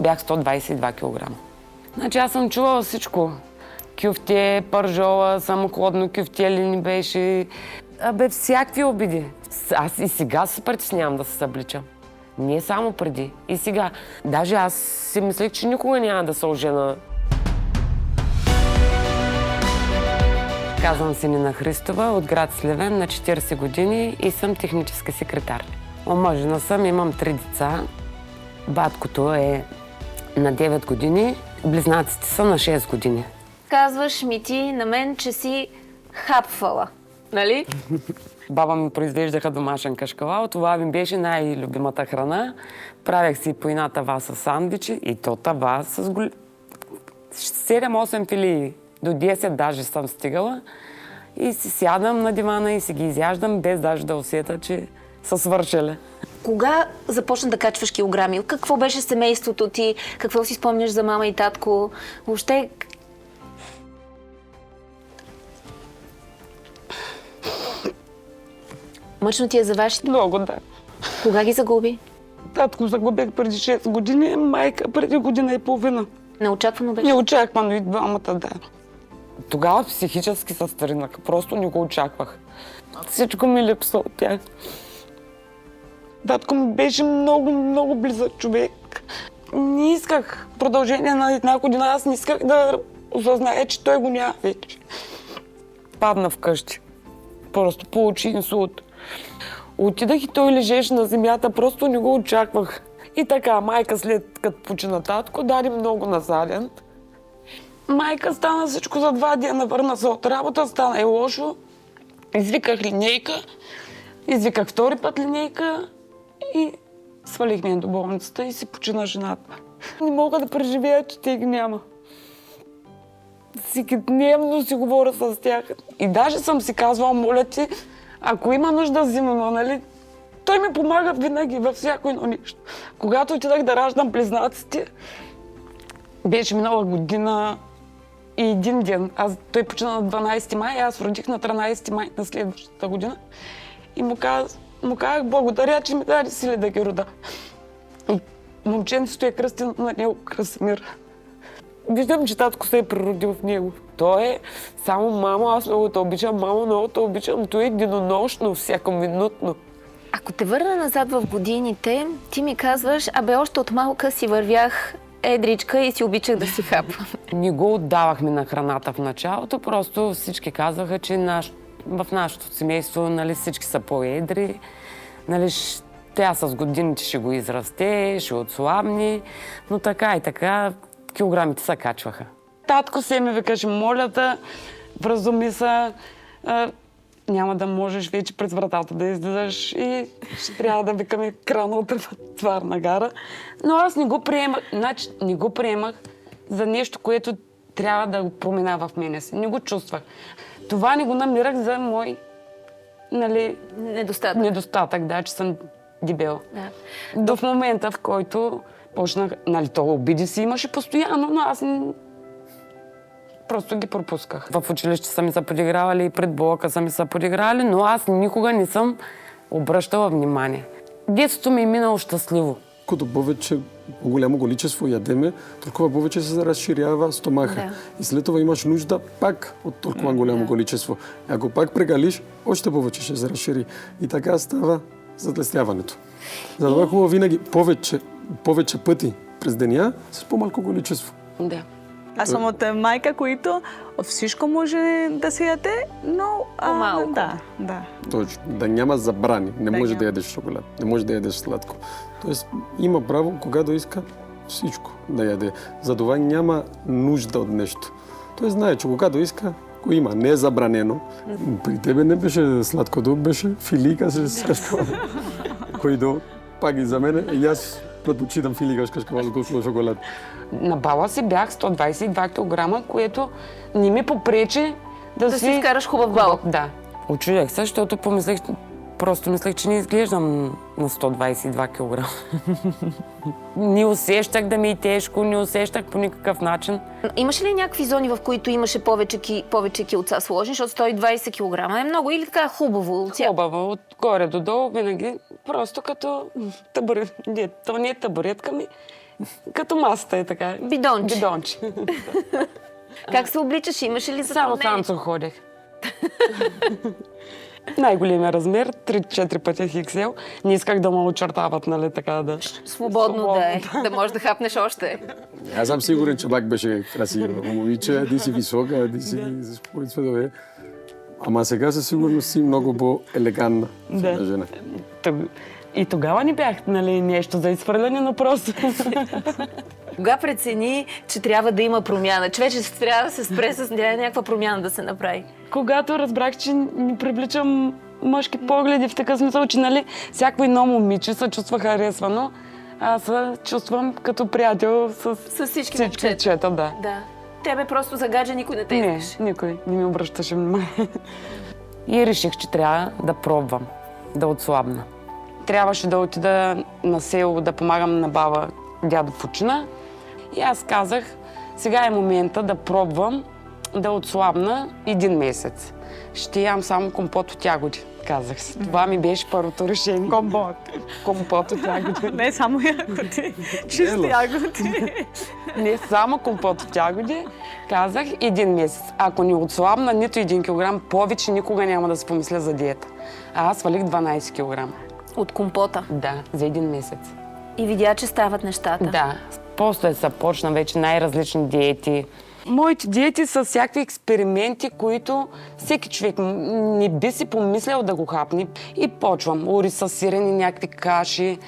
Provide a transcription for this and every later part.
бях 122 кг. Значи аз съм чувала всичко. Кюфте, пържола, самохладно кюфте ли ни беше. Всякакви обиди. Аз и сега се притеснявам да се събличам. Не само преди. И сега. Даже аз си мислех, че никога няма да се ожена. Казвам се Нина Христова от град Сливен, на 40 години и съм технически секретар. Омъжена съм, имам 3 деца. Баткото е на 9 години, близнаците са на 6 години. Казваш ми ти на мен, че си хапвала, нали? Баба ми произвеждаха домашен кашкавал. Това ми беше най-любимата храна. Правях си по една тава с сандвичи и то тава с 7-8 филии. До 10 даже съм стигала. И си сядам на дивана и си ги изяждам, без даже да усета, че са свършили. Кога започна да качваш килограми? Какво беше семейството ти? Какво си спомняш за мама и татко? Въобще... Мъчно ти е за вашите? Много, да. Кога ги загуби? Татко загубих преди 6 години, майка преди година и половина. Неочаквано беше? Неочаквано и двамата, да. Тогава психически се старинах. Просто не го очаквах. Всичко ми липсва от тях. Татко ми беше много, много близък човек. Не исках продължение на една година. Аз не исках да осъзная, че той го няма вече. Падна вкъщи. Просто получи инсулт. Отидах и той лежеше на земята. Просто не го очаквах. И така, майка след като почина татко, даде много насаден. Майка стана всичко за 2 дена, върна се от работа, стана и лошо. Извиках линейка, извиках втори път линейка и свалихме я до болницата и си почина жената. Не мога да преживея, че те ги няма. Всеки дневно си говоря с тях. И даже съм си казвала, моля ти, ако има нужда взимам, нали? Той ми помага винаги във всяко едно нещо. Когато отидах да раждам близнаците, беше минала година и 1 ден. Той почина на 12 май, аз родих на 13 май на следващата година. И му казах, благодаря, че ми даде сили да ги рода. И момченцето е кръстено на него Красимир. Виждам, че татко се е природил в него. Той е само мамо, аз много те обичам, мамо, много те обичам. Той е денонощно, всякоминутно. Ако те върна назад в годините, ти ми казваш, още от малка си вървях едричка и си обичах да си хапвам. Не го отдавахме на храната в началото, просто всички казваха, че в нашето семейство, нали, всички са по-едри. Нали, тя с годините ще го израсте, ще отслабне, но така и така килограмите се качваха. Татко се ми викаше, моля те, вразуми се, няма да можеш вече през вратата да излизаш и ще трябва да викаме крана от Тварна гара. Но аз не го приемах, не го приемах за нещо, което трябва да го промена в мене си. Не го чувствах. Това не го намирах за мой, нали, недостатък, да, че съм дебела. Да. До момента, в който почнах, нали, то обиди си имаше постоянно, но аз просто ги пропусках. В училище са ми се подигравали и пред блока са ми се подигравали, но аз никога не съм обръщала внимание. Детството ми е минало щастливо. Колкото повече по-голямо количество ядеме, толкова повече се разширява стомаха. Да. И след това имаш нужда пак от толкова голямо количество. Ако пак прегалиш, още повече ще се разшири. И така става затлестяването. Затова е хубаво винаги повече пъти през деня с по-малко количество. Да. Аз съм от майка, които от всичко може да се яде, но по-малко. Да. Точно. Да няма забрани. Не може да ядеш шоколад, не може да ядеш сладко. Тоест има право, когато иска всичко да яде. Затова няма нужда от нещо. Той знае, че когато иска, го има. Не е забранено. При тебе не беше сладкото, беше филийка с кашкавал. Който пак и за мен, и аз предпочитам филийка с кашкавал, отколкото шоколад. На бала си бях 122 кг, което не ми попречи да си вкараш хубав бал. Да. Очудях се, защото просто мислех, че не изглеждам на 122 кг. Не усещах да ми е тежко, не усещах по никакъв начин. Имаше ли някакви зони, в които имаше повече килца сложни, защото 120 кг е много или така хубаво? Хубаво, отгоре до долу винаги, просто като табурет. То не е табуретка ми, Като масата е така. Бидонче. Бидонче. Как се обличаш? Имаш ли Само затруднение? танцо ходех. Най-големия размер, 3-4 пъти XL. Не исках да ме очертават, нали, така да... Свободно да е, да можеш да хапнеш още. Аз съм сигурен, че пак беше красива. Момиче, ти си висока, ти си според цветове. Ама сега със сигурност си много по-елегантна жена. И тогава не бях, нали, нещо за изхвърляне, но просто... Кога прецени, че трябва да има промяна? Че вече трябва да се спре с някаква промяна да се направи? Когато разбрах, че не привличам мъжки погледи в такъв смисъл, че, нали, всяко едно момиче се чувства харесвано, аз се чувствам като приятел С всички момчета. момчета, да. Да. Тебе просто за гадже никой не те Не, искаш. никой не ми обръщаше внимание. И реших, че трябва да пробвам, да отслабна. Трябваше да отида на село да помагам на баба, дядо почина. И аз казах, сега е момента да пробвам да отслабна 1 месец. Ще ям само компот от ягоди, казах си. Това ми беше първото решение. Компот от ягоди. Не само ягоди, чисти ягоди. Не само компот от ягоди, казах 1 месец. Ако не отслабна нито 1 килограм повече, никога няма да се помисля за диета. А аз свалих 12 килограма. От компота. Да, за 1 месец. И видя, че стават нещата. Да, после започна вече най-различни диети. Моите диети са всякакви експерименти, които всеки човек не би си помислял да го хапне. И почвам. Ориз с сирене, някакви каши.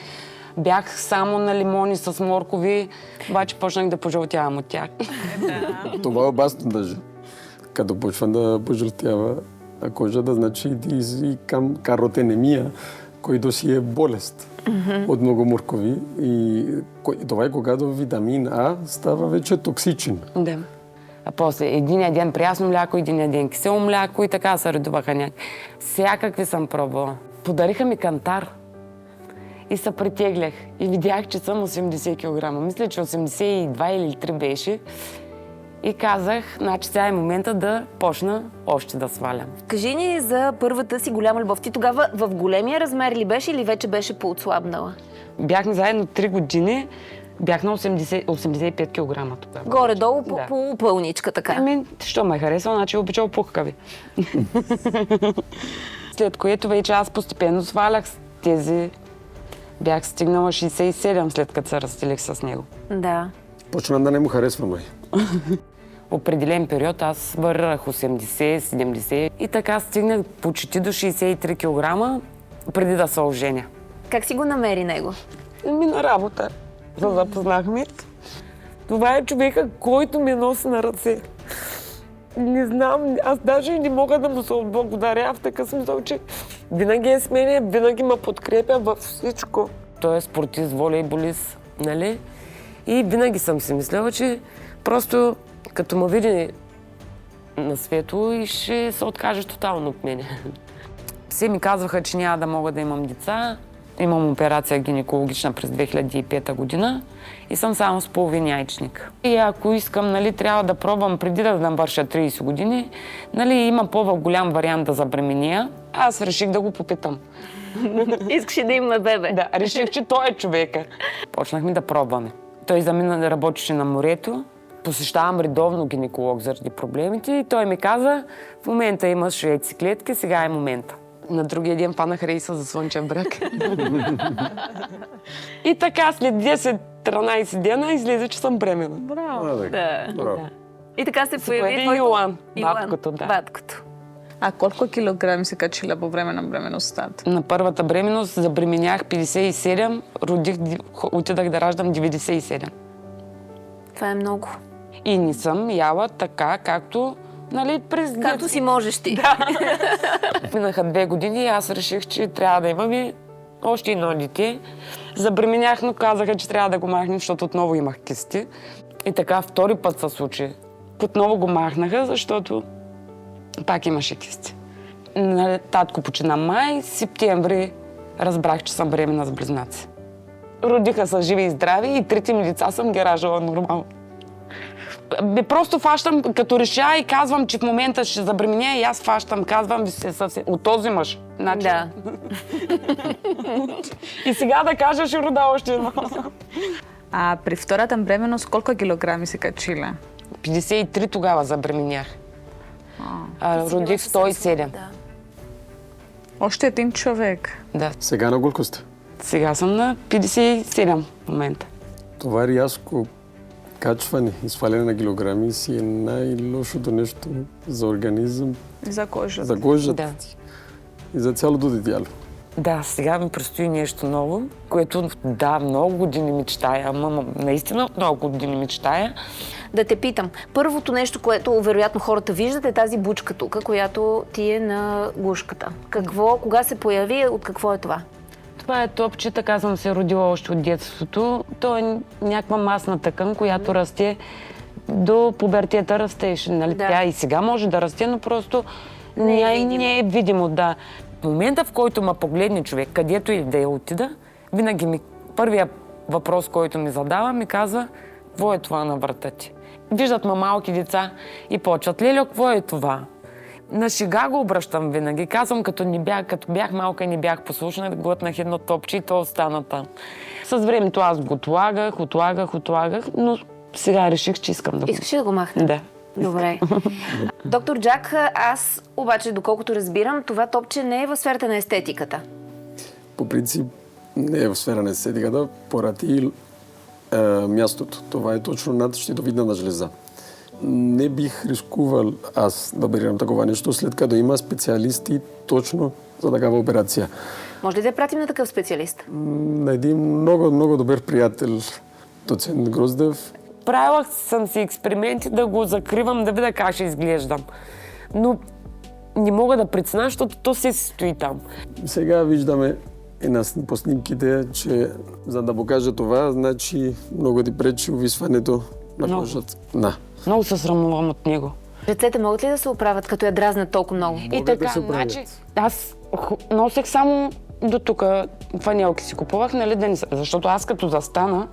Бях само на лимони с моркови, обаче почнах да пожълтявам от тях. Това е опасно даже. Като почва да пожълтява кожата, значи и към каротенемия, който си е болест от много моркови. И това е когато витамин А става вече токсичен. Да. А после единия ден прясно мляко, единия ден кисело мляко и така се редуваха някакви. Всякакви съм пробвала. Подариха ми кантар. И се притеглях. И видях, че съм 80 кг. Мисля, че 82 или 3 беше. И казах, значи сега е момента да почна още да свалям. Кажи ни за първата си голяма любов. Ти тогава в големия размер ли беше или вече беше поотслабнала? Бяхме заедно 3 години. Бях на 85 кг тогава. Горе-долу Да. полупълничка така. Ами, що ме харесва, значи обичал пухкави. След което вече аз постепенно свалях с тези. Бях стигнала 67, след като се разделих с него. Да. Почна да не му харесва май. Определен период аз варирах 80, 70 и така стигнах почти до 63 кг преди да се оженя. Как си го намери него? Ми на работа се запознахме. Това е човека, който ме носи на ръце. Не знам, аз даже и не мога да му се отблагодаря в такъв смисъл, че винаги е с мене, винаги ме подкрепя във всичко. Той е спортист, волейболист, нали? И винаги съм си мислела, че просто като ме види на свето и ще се откаже тотално от мене. Все ми казваха, че няма да мога да имам деца. Имам операция гинекологична през 2005 година и съм само с половин яйчник. И ако искам, нали, трябва да пробвам преди да навърша 30 години, нали, има по-голям вариант да забременя. Аз реших да го попитам. Искаш да има бебе? Да, реших, че той е човека. Почнахме да пробваме. Той за мен да работеше на морето. Посещавам редовно гинеколог заради проблемите и той ми каза, в момента имаш яйцеклетки, сега е момента. На другия ден панах рейса за Слънчев бряг. И така, след 10-13 дена излезе, че съм бременна. Браво. Да. Браво. И така се появи появи твоето... Йоан, баткото, да. Баткото. А колко килограми се качила по време на бременността? На първата бременност забременях 57, отидах да раждам 97. Това е много. И не съм яла така, както, нали, през Както си можеш ти. Минаха 2 години и аз реших, че трябва да имаме още едно дете. Забременях, но казаха, че трябва да го махнем, защото отново имах кисти. И така втори път се случи. Отново го махнаха, защото пак имаше кисти. Татко почина май, септември разбрах, че съм бременна с близнаци. Родиха са живи и здрави и 3 ми деца съм ги раждала нормално. Просто фащам, като реша и казвам, че в момента ще забременя и аз фащам, казвам ви се съвсем от този мъж. Значи... Да. И сега да кажа, ще рода още едно. А при втората бременност колко килограми се качила? 53 тогава забременях. Родих 107. Да. Още един човек. Да. Сега на колко сте? Сега съм на 57 в момента. Това рязко качване и сваляне на килограми си е най-лошото нещо за организъм, За кожата. за кожата Да. и за цялото тяло. Да, сега ми предстои нещо ново, което да, много години мечтая, ама наистина от много години мечтая. Да те питам. Първото нещо, което вероятно хората виждат, е тази бучка тук, която ти е на гушката. Кога се появи, от какво е това? Това е топче, така съм се родила още от детството. То е някаква масна тъкан, която расте до пубертета растеше. Нали? Да. Тя и сега може да расте, но просто Не е видимо. не е видимо. Да. В момента, в който ме погледне човек, където и да я отида, винаги първия въпрос, който ми задава, ми казва: какво е това на врата ти? Виждат ме малки деца и почват: леле, какво е това? На шега го обръщам винаги. Казвам, като бях малка и не бях послушна, глътнах едно топче и то остана там. С времето аз го отлагах, но сега реших, че искам да го... Искаш ли да го махнеш? Да. Добре. Доктор Джак, аз обаче, доколкото разбирам, това топче не е в сферата на естетиката. По принцип не е в сфера на естетиката, поради мястото. Това е точно над щитовидната жлеза. Не бих рискувал аз да оперирам такова нещо, след като има специалисти точно за такава операция. Може ли да я пратим на такъв специалист? На един много, много добър приятел, доцент Гроздев. Правила съм си експерименти да го закривам, да видя как ще изглеждам. Но не мога да преценя, защото то се стои там. Сега виждаме по снимките, че за да покажа това, значи много ти пречи увисването на Много. кожата. Да. Много се срамувам от него. Ръцете могат ли да се оправят, като я дразнат толкова много? И Могат да така, се оправят. значи, аз носех само до тук, фанелки си купувах, нали, защото аз като застана,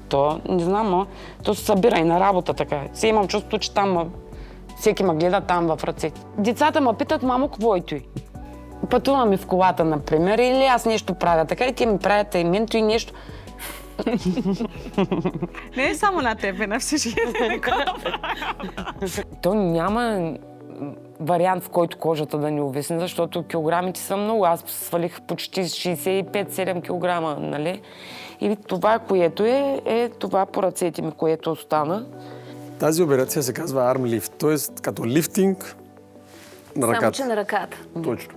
то не знам, то се събира и на работа така. Си имам чувството, че там всеки ме гледа там в ръцете. Децата ме питат: мамо, какво е той? Пътуваме в колата, например, или аз нещо правя така и те ми правят и мен, и нещо. Не е само на тебе, на всички. То няма вариант, в който кожата да не увисне, защото килограмите са много. Аз свалих почти 65-7 килограма, нали? И това, което е това по ръцете ми, което остана. Тази операция се казва арм лифт, т.е. като лифтинг на ръката. Само, че на ръката. Точно.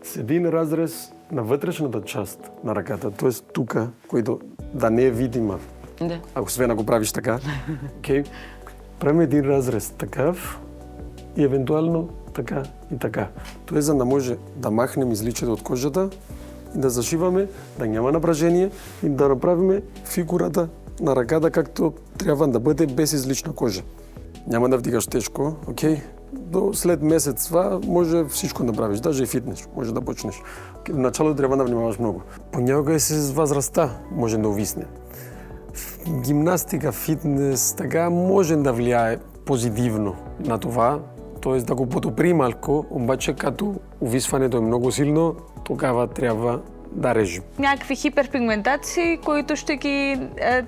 С един разрез на вътрешната част на ръката, т.е. тук, който да не е видима. Да. Ако освен ако правиш така, okay. Правим един разрез такъв и евентуално така и така. Това е за да може да махнем изличието от кожата и да зашиваме, да няма напрежение и да направим фигурата на ръката както трябва да бъде без излична кожа. Няма да вдигаш тежко, окей? До след месец това може всичко да правиш, даже и фитнес, може да почнеш. В началото трябва да внимаваш много. Понякога и с възрастта може да увисне. Гимнастика, фитнес, така може да влияе позитивно на това, т.е. да го подобри малко, обаче като увисването е много силно, тогава трябва да режем. Някакви хиперпигментации, които ще ги,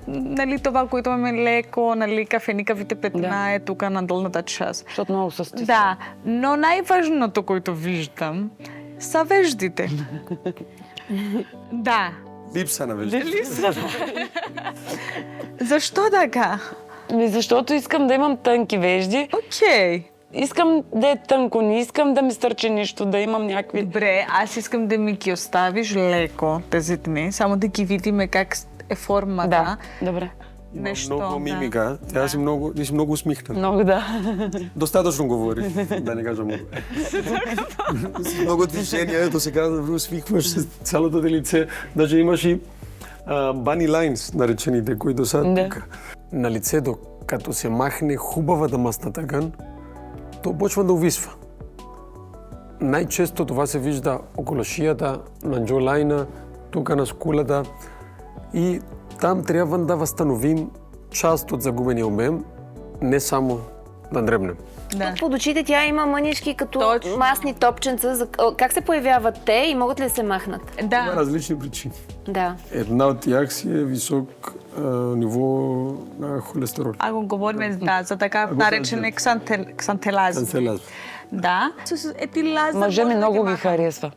нали, това, което имаме леко, нали, кафеникавите петна е тук на долната част. Защото много се стисна. Да, но най-важното, което виждам, са веждите. Да. Липса на вежди. Защо така? Защото искам да имам тънки вежди. Окей. Искам да е тънко, не искам да ми стърчи нищо, да имам някакви... Добре, аз искам да ми ги оставиш леко тези дни, само да ги видиме как е формата. Да, добре. Нещо, Много мимика. Тя си много усмихнена. Много да. Достатъчно говори, да не кажа много. С много движения, ето се казва, усмихваш се цялото ти лице. Даже имаш и bunny lines, наречените, които са тук. На лицето, като се махне хубавата масна тъкан, то почва да увисва. Най-често това се вижда около шията, на джолайна, тук на скулата. И там трябва да възстановим част от загубения обем, не само да дребнем. Да. Под очите тя има мънички като Точно. масни топченца. Как се появяват те и могат ли да се махнат? Има Да. различни причини. Да. Една от тях си е висок ниво на холестерол. Ако говорим за така наречени ксантелази. Канцелаз. Да. Етилаза. Мъжа ми може да много ги маха. харесва.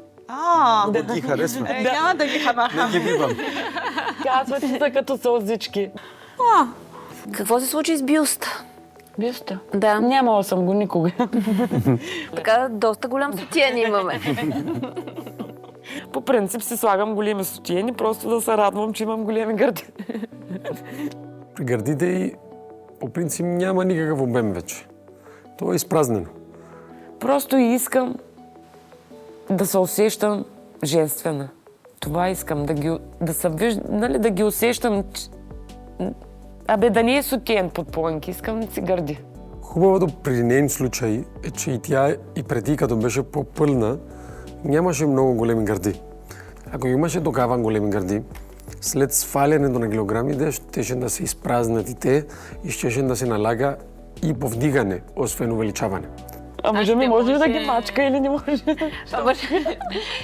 Да ги харесва. Няма да ги хамаха. Не ги бивам. Казва, че са като сълзички. Какво се случи с бюста? Бюста? Да. Нямала съм го никога. Така, доста голям сутиен имаме. По принцип си слагам големи сутиени, просто да се радвам, че имам големи гърди. При гърдите и по принцип няма никакъв обем вече. То е изпразнено. Просто искам да се усещам женствена. Това искам, да ги усещам, да не е сутиен под плънки, искам да си гърди. Хубавото при нейн случай е, че и тя и преди, като беше по-пълна, нямаше много големи гърди. Ако имаше тогава големи гърди, след свалянето на килограмите, щеше да се изпразнат и те и щеше да се налага и повдигане, освен увеличаване. А мъжа ми може ли да ги мачка или не може? Ама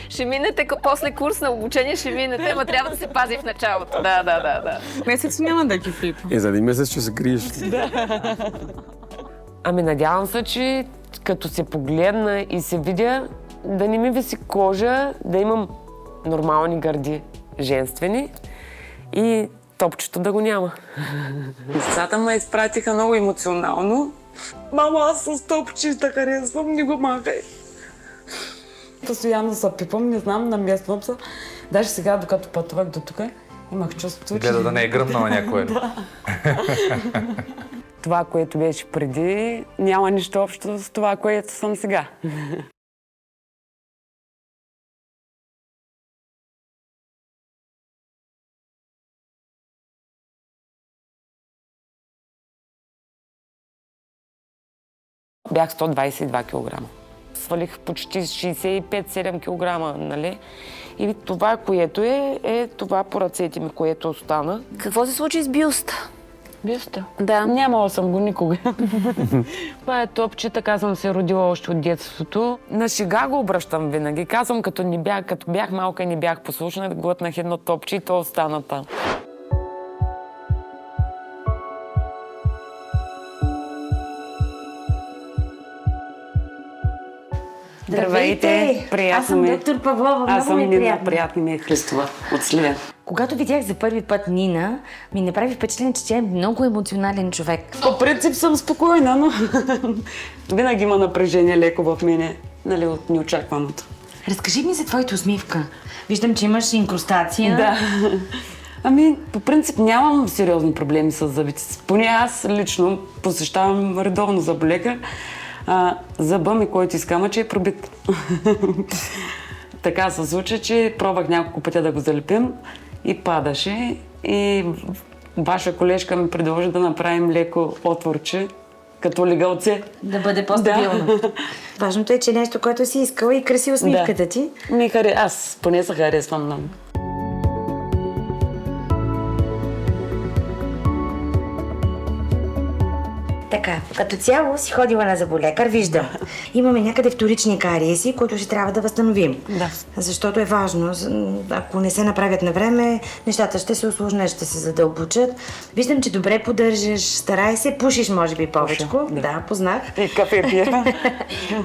ще минете после курс на обучение, ще минете, ама трябва да се пази в началото. Да. Месец няма да ги пипа. За един месец ще се криеш. Ами надявам се, че като се погледна и се видя, да не ми виси кожа, да имам нормални гърди, женствени и топчето да го няма. Децата ме изпратиха много емоционално. Мама, аз с топчета харесвам, не го махай. Постоянно се пипам, не знам, намествам се. Даже сега, докато пътувах до тук, имах чувството, че... Гледа да не е гръмнала някой. Това, което беше преди, няма нищо общо с това, което съм сега. Бях 122 кг. Свалих почти 65-7 кг, нали? И това, което е това по ръцете ми, което остана. Какво се случи с бюста? Бюста? Да. Нямала съм го никога. Това е топче, така съм се родила още от детството. На шега го обръщам винаги. Казвам, като бях малка и не бях послушна, глътнах едно топче и то остана там. Здравейте! Приятно Аз съм ми е. доктор Павлова, Аз много ми съм е Нина, приятно. приятно ми е Христова от Сливен. Когато видях за първи път Нина, ми направи впечатление, че тя е много емоционален човек. По принцип съм спокойна, но винаги има напрежение леко в мене, нали, от неочакваното. Разкажи ми за твоята усмивка. Виждам, че имаш инкрустация. Да. Ами, по принцип нямам сериозни проблеми с зъбите си. Поне аз лично посещавам редовно зъболекар. Зъба ми, който изкама, че е пробит. Така се случи, че пробвах няколко пъти да го залепим и падаше. И ваша колежка ми предложи да направим леко отворче, като легълце. Да бъде по-стабилно. Да. Важното е, че нещо, което си искала и краси усмивката ти. Аз поне се харесвам много. Така, като цяло си ходила на зъболекар, виждам. Имаме някъде вторични кариеси, които ще трябва да възстановим. Да. Защото е важно. Ако не се направят на време, нещата ще се усложнят, ще се задълбочат. Виждам, че добре поддържаш, старай се, пушиш може би повечко. Да, познах. И кафе пия.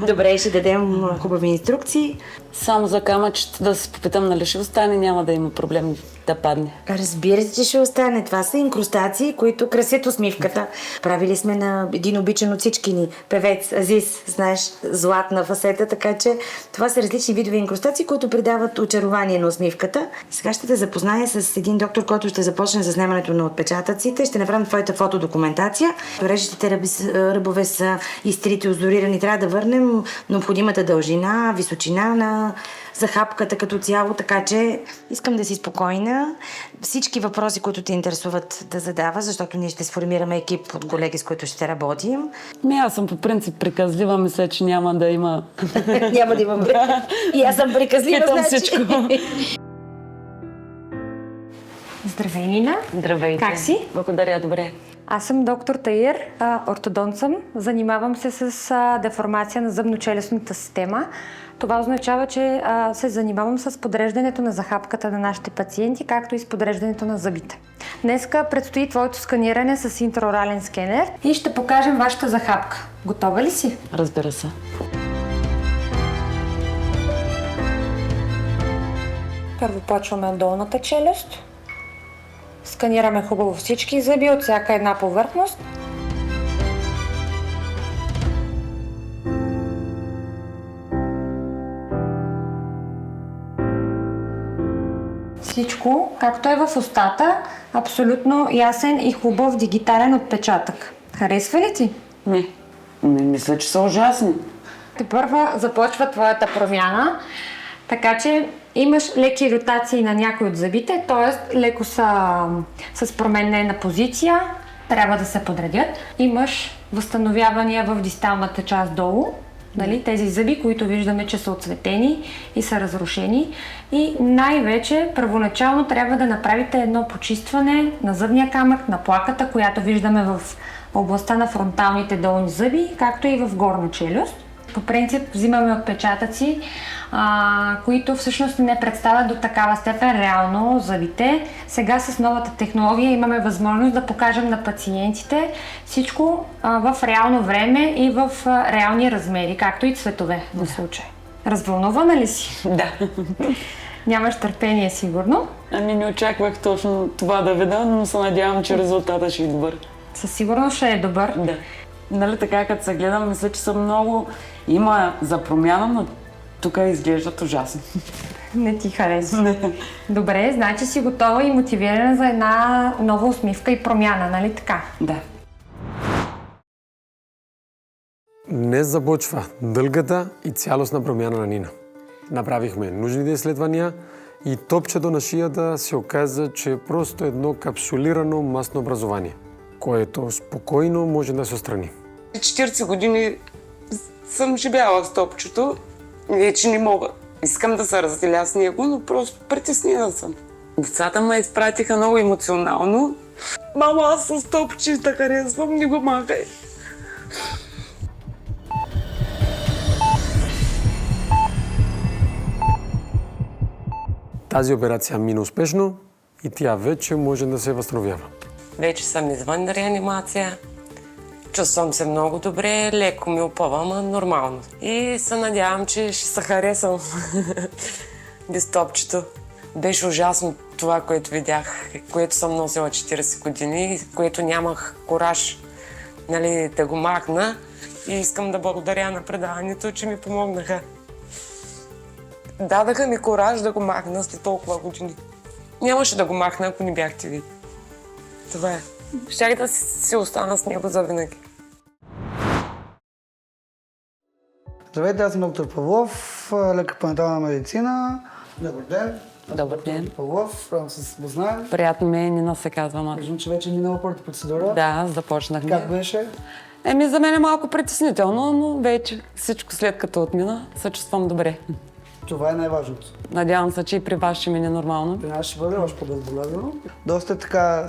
Добре, ще дадем хубави инструкции. Само за камъчета да се попитам, нали ще остане, няма да има проблем да падне. Разбира се, че ще остане. Това са инкрустации, които красят усмивката. Правили сме на един обичан от всички ни певец Азис, знаеш, златна фасета, така че това са различни видове инкрустации, които придават очарование на усмивката. Сега ще те запозная с един доктор, който ще започне заснемането на отпечатъците. Ще направим твоята фотодокументация. Режещите ръбове са изтрити, озорирани. Трябва да върнем необходимата дължина, височина на захапката като цяло, така че искам да си спокойна. Всички въпроси, които те интересуват, да задава, защото ние ще сформираме екип от колеги, с които ще работим. Аз съм по принцип приказлива, мисля, че няма да има... Няма да имам И аз съм приказлива, Питам значи. всичко. Здравей, Нина. Здравейте. Как си? Благодаря, добре. Аз съм доктор Таир, ортодонт съм. Занимавам се с деформация на зъбно-челюстната система. Това означава, че се занимавам с подреждането на захапката на нашите пациенти, както и с подреждането на зъбите. Днеска предстои твоето сканиране с интраорален скенер и ще покажем вашата захапка. Готова ли си? Разбира се. Първо почваме от долната челюст. Сканираме хубаво всички зъби от всяка една повърхност. Всичко, както е в устата, абсолютно ясен и хубав дигитален отпечатък. Харесва ли ти? Не мисля, че са ужасни. Тепърва започва твоята промяна, така че имаш леки ротации на някои от зъбите, т.е. леко са с променена позиция, трябва да се подредят. Имаш възстановявания в дисталната част долу, нали, тези зъби, които виждаме, че са отцветени и са разрушени. И най-вече първоначално трябва да направите едно почистване на зъбния камък, на плаката, която виждаме в областта на фронталните долни зъби, както и в горна челюст. По принцип взимаме отпечатъци, които всъщност не представят до такава степен реално зъбите. Сега с новата технология имаме възможност да покажем на пациентите всичко в реално време и в реални размери, както и цветове в случая. Развълнувана ли си? Да. Нямаш търпение, сигурно. Не очаквах точно това да видя, но се надявам, че резултатът ще е добър. Със сигурност ще е добър. Да. Нали така, като се гледам, мисля, че са много... Има за промяна, но тук изглеждат ужасно. Не ти харесва. Добре, значи си готова и мотивирана за една нова усмивка и промяна, нали така? Да. Днес започва дългата и цялостна промяна на Нина. Направихме нужните изследвания и топчето на шията се оказа, че е просто едно капсулирано масно образование, което спокойно може да се отстрани. 40 години съм живяла с топчето. Вече не мога. Искам да се разделя с него, но просто притеснена съм. Децата ме изпратиха много емоционално. Мама, аз с топче да харесвам, не го махай. Тази операция мина успешно и тя вече може да се възстановява. Вече съм извън реанимация. Чувствам се много добре, леко ми опъва, ама нормално. И се надявам, че ще се харесам без топчето. Беше ужасно това, което видях, което съм носила 40 години, което нямах кураж, нали, да го махна. И искам да благодаря на предаването, че ми помогнаха. Дадаха ми кураж да го махна след толкова години. Нямаше да го махна, ако не бяхте ви. Това е. Щях да си остана с него завинаги. Здравейте, аз съм доктор Павлов, лекар по дентална медицина. Добър ден. Добър ден. Павлов, рано се познаем. Приятно ми е, Нина се казва мачо. Виждам, че вече е минала първата процедура. Да, започнахме. Как беше? За мен е малко притеснително, но вече всичко след като отмина, се чувствам добре. Това е най-важното. Надявам се, че и при вас ще мине нормално. При нас ще бъде още по-безболезнено. Доста така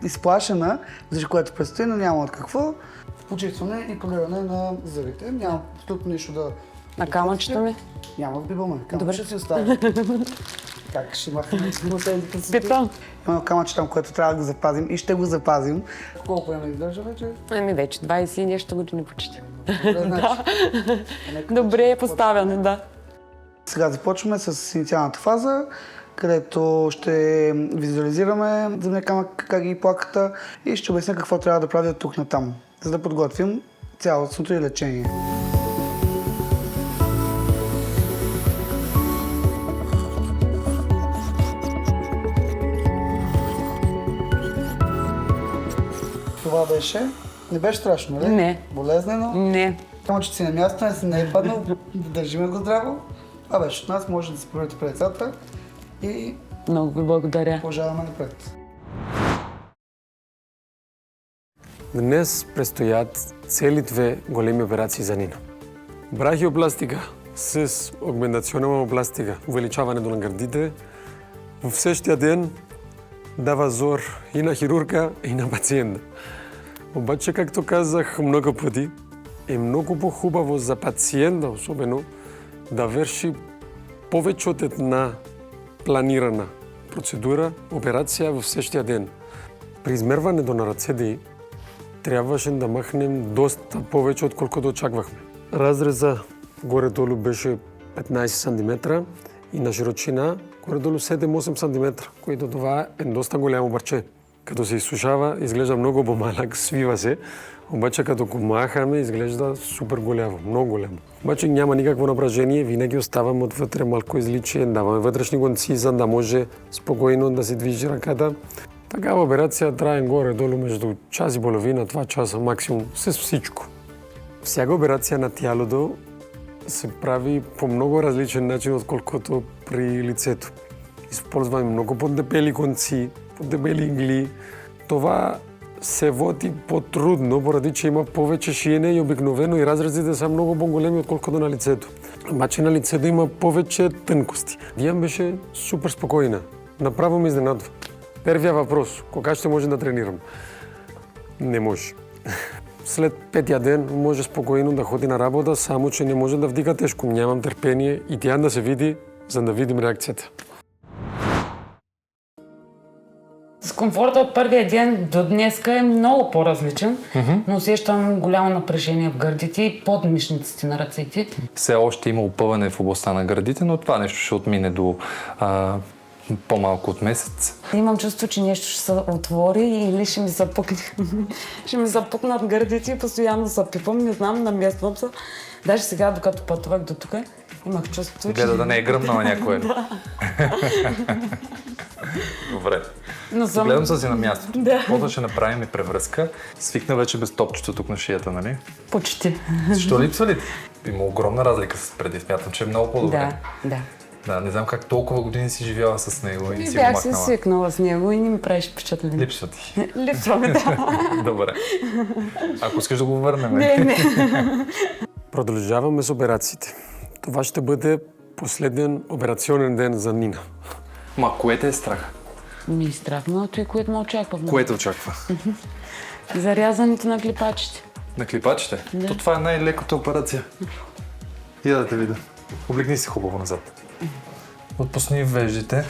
изплашена, за което предстои, но няма от какво. Почистване и полиране на зъбите. Няма абсолютно нищо да... На камъчето ми? Няма да биваме. Добре. Камъче ще си оставя. Как ще махаме последните си? Питам. Има камъче там, което трябва да го запазим и ще го запазим. Колко време издържа вече? Вече 20 и нещо години почти. Добре, значи. Добре е поставяне, да. Сега започваме с инициалната фаза, където ще визуализираме зъбния камък, как ги плаката и ще обясня какво трябва да прави от тук натам, за да подготвим цялостното и лечение. Това беше. Не беше страшно, нали? Не. Болезнено. Не. Камъчето си на място, не е паднал, да държиме го здраво. Това беше от нас, може да се проверите пред децата и Много ви благодаря. продължаваме напред. Днес предстоят цели 2 големи операции за Нина. Брахиопластика с агментационна мамопластика, увеличаването на гърдите. В същия ден дава зор и на хирурга, и на пациента. Обаче, както казах много пъти, е много по-хубаво за пациента, особено, да върши повече от една планирана процедура, операция в същия ден. При измерването на ръцете трябваше да махнем доста повече, отколкото очаквахме. Разреза горе-долу беше 15 см и на широчина горе-долу 7-8 см, което това е доста голямо парче. Като се изсушава, изглежда много по-малък, свива се, обаче като го махаме, изглежда супер голямо, много голямо. Обаче няма никакво напрежение, винаги оставам отвътре малко изличие, даваме вътрешни гонци, за да може спокойно да се движи ръката. Такава операция трае горе-долу между час и половина, 2 часа максимум, с всичко. Всяка операция на тялото се прави по много различен начин, отколкото при лицето. Използваме много по-дебели конци, по-дебели игли. Това се води по-трудно, поради че има повече шиене и обикновено и разрезите са много по-големи, отколкото на лицето. Обаче на лицето има повече тънкости. Диан беше супер спокойна. Направо ме изненадва. Първия въпрос, кога ще може да тренирам? Не може. След 5-я ден може спокойно да ходи на работа, само че не може да вдига тежко. Нямам търпение и тя да се види, за да видим реакцията. Дискомфорта от първия ден до днеска е много по-различен, но усещам голямо напрежение в гърдите и под мишниците на ръцете. Все още има опъване в областта на гърдите, но това нещо ще отмине до по-малко от месец. Имам чувство, че нещо ще се отвори или ще ми запукне. Ще ми запукнат гърдите и постоянно се пипам, не знам, намествам се. Даже сега, докато пътувах до тук, имах чувство, че... Гледа да не е гръмнала някоя. Добре. Гледам се си на мястото. Какво ще направим превръзка? Свикна вече без топчето тук на шията, нали? Почти. Защо липсва ли? Има огромна разлика с преди. Смятам, че е много по-добре. Да. Не знам как толкова години си живяла с него и си го бях махнала. се свикнала с него и не ми правиш впечатление. Липсва ти. Липсва ми, да. Добре. Ако искаш да го върнем. Не. Продължаваме с операциите. Това ще бъде последен операционен ден за Нина. Ма, кое те е страх? Ми е страх, но и което ме очаква. Кое те очаква? Зарязането на клипачите. На клипачите? Да. То това е най-леката операция. И да те видя. Облегни се хубаво назад. Отпусни веждите.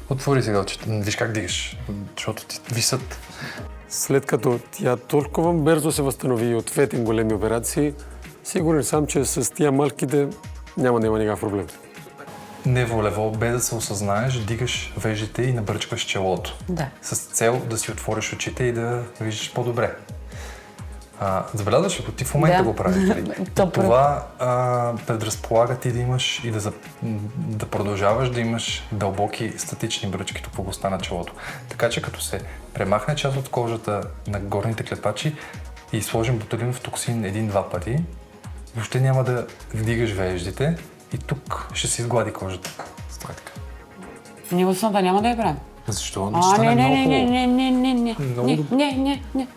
Отвори сега очите. Виж как дигаш, защото ти висят. След като тя толкова бързо се възстанови от двете големи операции, сигурен съм, че с тия малките няма да има никакъв проблем. Неволево, без да се осъзнаеш, дигаш веждите и набръчкваш челото. Да. С цел да си отвориш очите и да виждаш по-добре. Забелязваш ли, ти в момента го правиш. Това предразполага ти да имаш и да продължаваш да имаш дълбоки статични бръчки тук в областта на челото. Така че като се премахне част от кожата на горните клепачи и сложим ботулинов токсин 1-2 пъти, въобще няма да вдигаш веждите и тук ще се изглади кожата. Не, основа няма да я правим. Защо? Ще стане много хубаво. Не.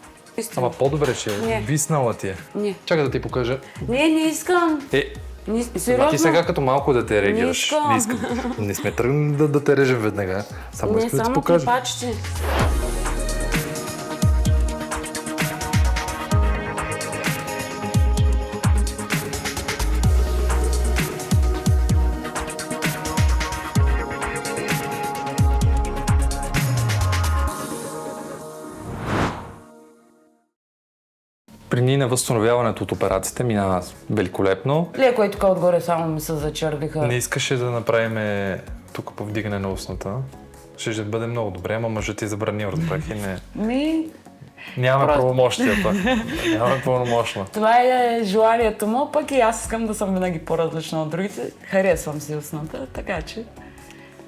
Ама по-добре ще е. Виснала ти е. Не. Чакай да ти покажа. Не искам. Сериозно? Ти сега като малко да те реагираш. Не искам. Не сме тръгнали да те режем веднага. Само искам да ти покажа. Клепачите. При Нина възстановяването от операциите мина великолепно. Леко и тук отгоре само ми се зачервиха. Не искаше да направим тук повдигане на устната. Ще бъде много добре, ама мъжът ти забранил, разбрах и не. Нямаме правомощията. Нямаме пълномощно. Това е желанието му, пък и аз искам да съм винаги по-различна от другите. Харесвам си устната, така че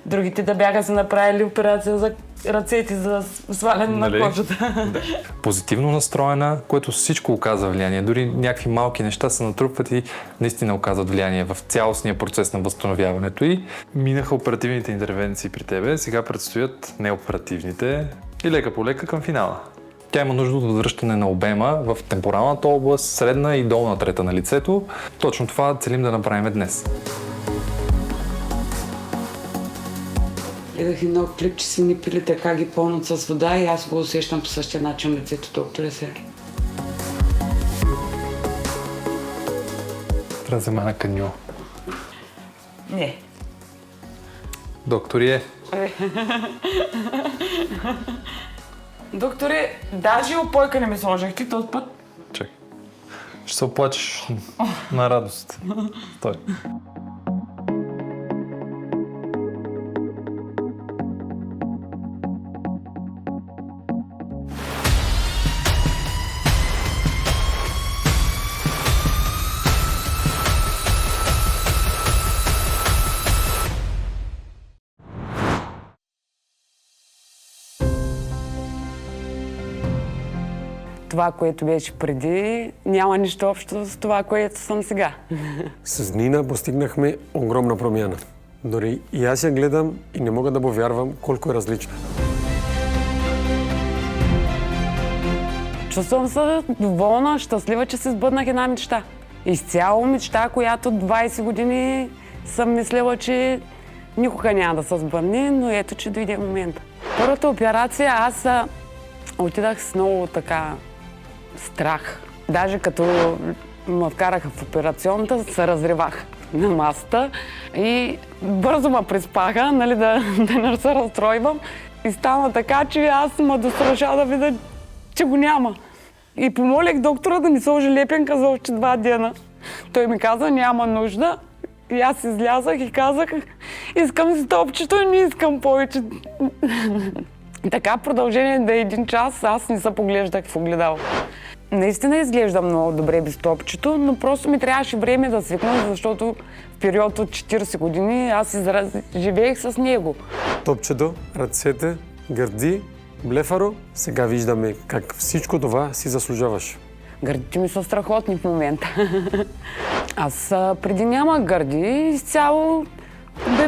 другите да бяха се направили операция за ръцете за сваляне на кожата. Да. Позитивно настроена, което всичко оказва влияние. Дори някакви малки неща се натрупват и наистина оказват влияние в цялостния процес на възстановяването. И минаха оперативните интервенции при тебе, сега предстоят неоперативните и лека по лека към финала. Тя има нужда от възвръщане на обема в темпоралната област, средна и долна трета на лицето. Точно това целим да направим днес. Гледах едно клип, че си ни пили така ги пълнат с вода и аз го усещам по същия начин лицето, доктора се. Трябва да взема на каньо. Не. Доктори Докторе, даже опойка не ми сложихте този път. Чакай. Ще се оплачеш на радост. Стой. Това, което беше преди, няма нищо общо с това, което съм сега. С Нина постигнахме огромна промяна. Дори и аз я гледам и не мога да повярвам колко е различна. Чувствам се доволна, щастлива, че се сбъднах една мечта. Изцяло мечта, която 20 години съм мислила, че никога няма да се сбъдне, но ето, че дойде момента. Първата операция аз отидах с много така страх. Даже като ме вкараха в операционната, се разревах на масата и бързо ме приспаха, нали, да не се разстройвам. И стана така, че аз ме достраша да видя, че го няма. И помолих доктора да ми сложи лепенка за още 2 дена. Той ми каза, няма нужда. И аз излязах и казах, искам си топчето и не искам повече. И така, продължение да е 1 час, аз не се поглеждах в огледало. Наистина изглежда много добре без топчето, но просто ми трябваше време да свикна, защото в период от 40 години аз живеех с него. Топчето, ръцете, гърди, блефаро. Сега виждаме как всичко това си заслужаваш. Гърдите ми са страхотни в момента. Аз преди нямах гърди, изцяло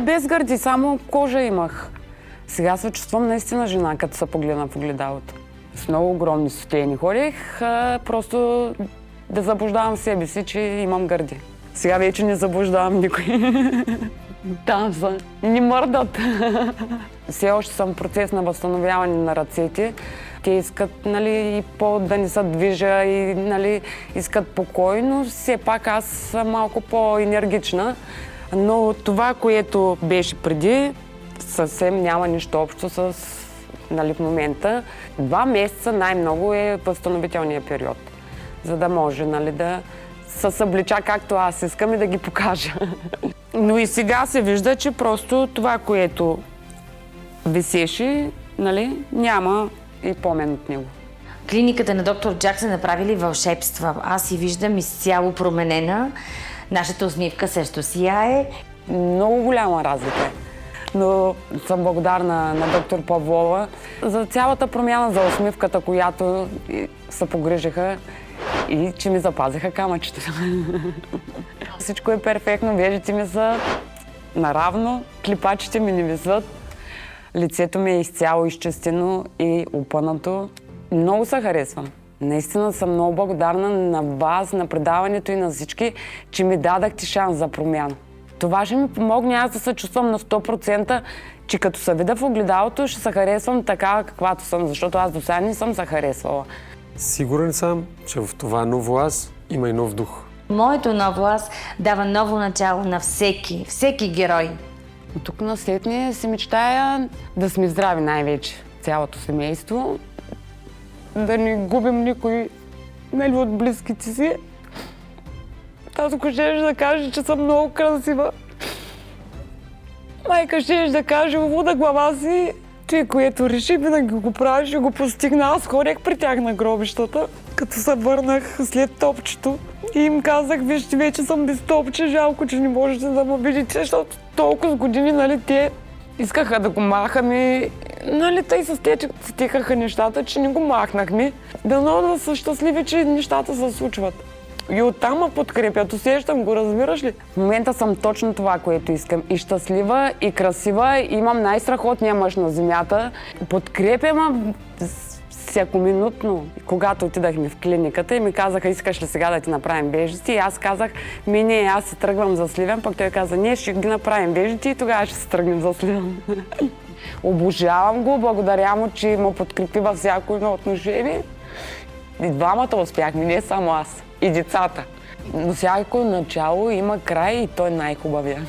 без гърди, само кожа имах. Сега се чувствам наистина жена, като се погледна в огледалото. С много огромни сутени ходех, просто да заблуждавам себе си, че имам гърди. Сега вече не заблуждавам никой. Там са. Ни мърдат. Все още съм в процес на възстановяване на ръцете. Те искат, нали, и да не се движа и, нали, искат покой, но все пак аз съм малко по-енергична. Но това, което беше преди, съвсем няма нищо общо с, нали, в момента. 2 месеца най-много е възстановителният период, за да може, нали, да се съблича както аз искам и да ги покажа. Но и сега се вижда, че просто това, което висеше, нали, няма и помен от него. Клиниката на доктор Джак са направили вълшебства. Аз си виждам изцяло променена. Нашата усмивка също сияе. Много голяма разлика е. Но съм благодарна на доктор Павлова за цялата промяна, за усмивката, която се погрижиха и че ми запазиха камъчето. Всичко е перфектно, веждите ми са наравно, клипачите ми не висят, лицето ми е изцяло изчистено и опънато. Много се харесвам. Наистина съм много благодарна на вас, на предаването и на всички, че ми дадахте шанс за промяна. Това ще ми помогне аз да се чувствам на 100%, че като се видя в огледалото, ще се харесвам така, каквато съм, защото аз до сега не съм се харесвала. Сигурен съм, че в това ново аз има и нов дух. Моето ново аз дава ново начало на всеки герой. От тук насетне си мечтая да сме здрави най-вече, цялото семейство, да не губим никой, нали, от близките си. Татко щеше да каже, че съм много красива. Майка щеше да каже, луда глава си. Ти, което реши, винаги го правиш и го постигна. Аз ходех при тях на гробищата, като се върнах след топчето. И им казах, вижте, вече съм без топче, жалко, че не можете да ме видите, защото толкова с години, нали, те искаха да го махаме. Нали, тъй се стекаха нещата, че не го махнахме. Дано да са щастливи, че нещата се случват. И оттам ме подкрепят, усещам го, разбираш ли? В момента съм точно това, което искам. И щастлива, и красива, и имам най-страхотния мъж на земята. Подкрепям всекоминутно. Когато отидахме в клиниката и ми казаха, искаш ли сега да ти направим бежици? И аз казах, не, аз се тръгвам за Сливен, пък той каза, не, ще ги направим бежици и тогава ще се тръгнем за Сливен. Обожавам го, благодаря му, че ме подкрепи във всяко едно отношение. И двамата успяхме, не само аз. И децата. Но всяко начало има край и той е най-хубавия.